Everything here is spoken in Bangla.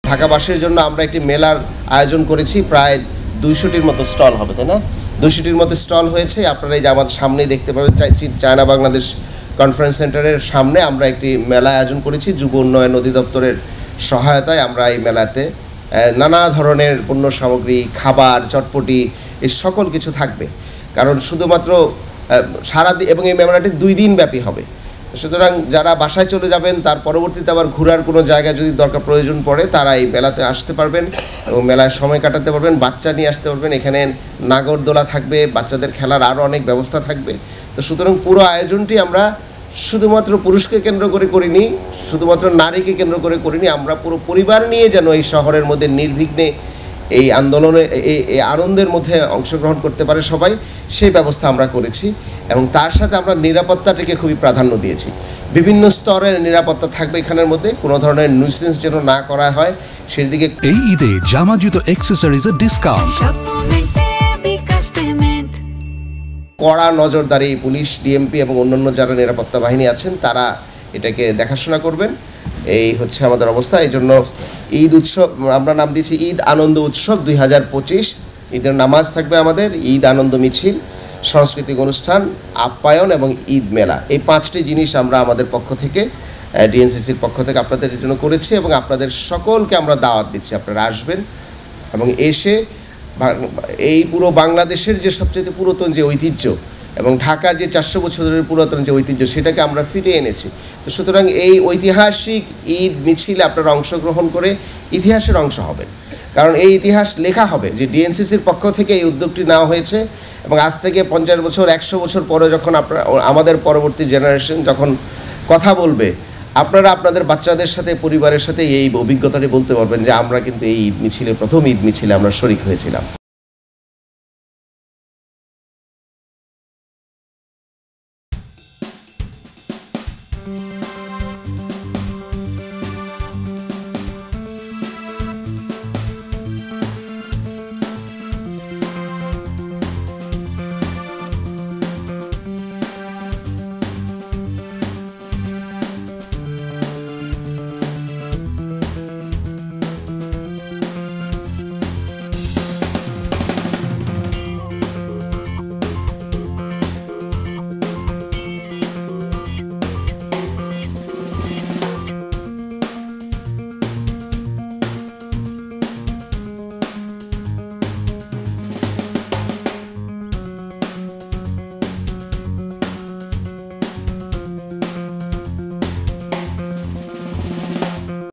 ঢাকাবাসীর জন্য আমরা একটি মেলার আয়োজন করেছি, প্রায় 200টির মতো স্টল হবে, তাই না? 200টির মতো স্টল হয়েছে। আপনারা এই যে আমার সামনেই দেখতে পাবেন, চায়না বাংলাদেশ কনফারেন্স সেন্টারের সামনে আমরা একটি মেলা আয়োজন করেছি। যুব উন্নয়ন অধিদপ্তরের সহায়তায় আমরা এই মেলাতে নানা ধরনের পণ্য সামগ্রী, খাবার, চটপটি, এই সকল কিছু থাকবে। কারণ শুধুমাত্র সারাদিন, এবং এই মেলাটি 2 দিন ব্যাপী হবে। সুতরাং যারা বাসায় চলে যাবেন, তার পরবর্তীতে আবার ঘোরার কোনো জায়গায় যদি দরকার প্রয়োজন পড়ে, তারা এই মেলাতে আসতে পারবেন এবং মেলায় সময় কাটাতে পারবেন। বাচ্চা নিয়ে আসতে পারবেন। এখানে নাগরদোলা থাকবে, বাচ্চাদের খেলার আরও অনেক ব্যবস্থা থাকবে। তো সুতরাং পুরো আয়োজনটি আমরা শুধুমাত্র পুরুষকে কেন্দ্র করে করিনি, শুধুমাত্র নারীকে কেন্দ্র করে করিনি। আমরা পুরো পরিবার নিয়ে যেন এই শহরের মধ্যে নির্বিঘ্নে এই আন্দোলনে, এই আনন্দের মধ্যে অংশগ্রহণ করতে পারে সবাই, সেই ব্যবস্থা আমরা করেছি। এবং তার সাথে আমরা নিরাপত্তাটাকে খুবই প্রাধান্য দিয়েছি। বিভিন্ন স্তরের নিরাপত্তা থাকবে এখানের মধ্যে, কোনো ধরনের নিউসেন্স যেন না করা হয় সেদিকে। এই ঈদে জামা জুতো অ্যাক্সেসরিজের ডিসকাউন্ট, কড়া নজরদারি পুলিশ, ডিএমপি এবং অন্যান্য যারা নিরাপত্তা বাহিনী আছেন তারা এটাকে দেখাশোনা করবেন। এই হচ্ছে আমাদের অবস্থা। এই জন্য ঈদ উৎসব আমরা নাম দিয়েছি ঈদ আনন্দ উৎসব 2025। ঈদের নামাজ থাকবে আমাদের, ঈদ আনন্দ মিছিল, সাংস্কৃতিক অনুষ্ঠান, আপ্যায়ন এবং ঈদ মেলা। এই 5টি জিনিস আমরা আমাদের পক্ষ থেকে, ডিএনসিসির পক্ষ থেকে আপনাদের জন্য করেছি এবং আপনাদের সকলকে আমরা দাওয়াত দিচ্ছি। আপনারা আসবেন এবং এসে এই পুরো বাংলাদেশের যে সবচেয়ে পুরাতন যে ঐতিহ্য এবং ঢাকার যে 400 বছরের পুরাতন যে ঐতিহ্য, সেটাকে আমরা ফিরিয়ে এনেছি। তো সুতরাং এই ঐতিহাসিক ঈদ মিছিলে আপনারা অংশগ্রহণ করে ইতিহাসের অংশ হবেন। কারণ এই ইতিহাস লেখা হবে যে ডিএনসিসির পক্ষ থেকে এই উদ্যোগটি নেওয়া হয়েছে এবং আজ থেকে 50 বছর, 100 বছর পরে যখন আমাদের পরবর্তী জেনারেশন যখন কথা বলবে, আপনারা আপনাদের বাচ্চাদের সাথে, পরিবারের সাথে এই অভিজ্ঞতাটি বলতে পারবেন যে আমরা কিন্তু এই ঈদ মিছিলে, প্রথম ঈদ মিছিলে আমরা শরিক হয়েছিলাম।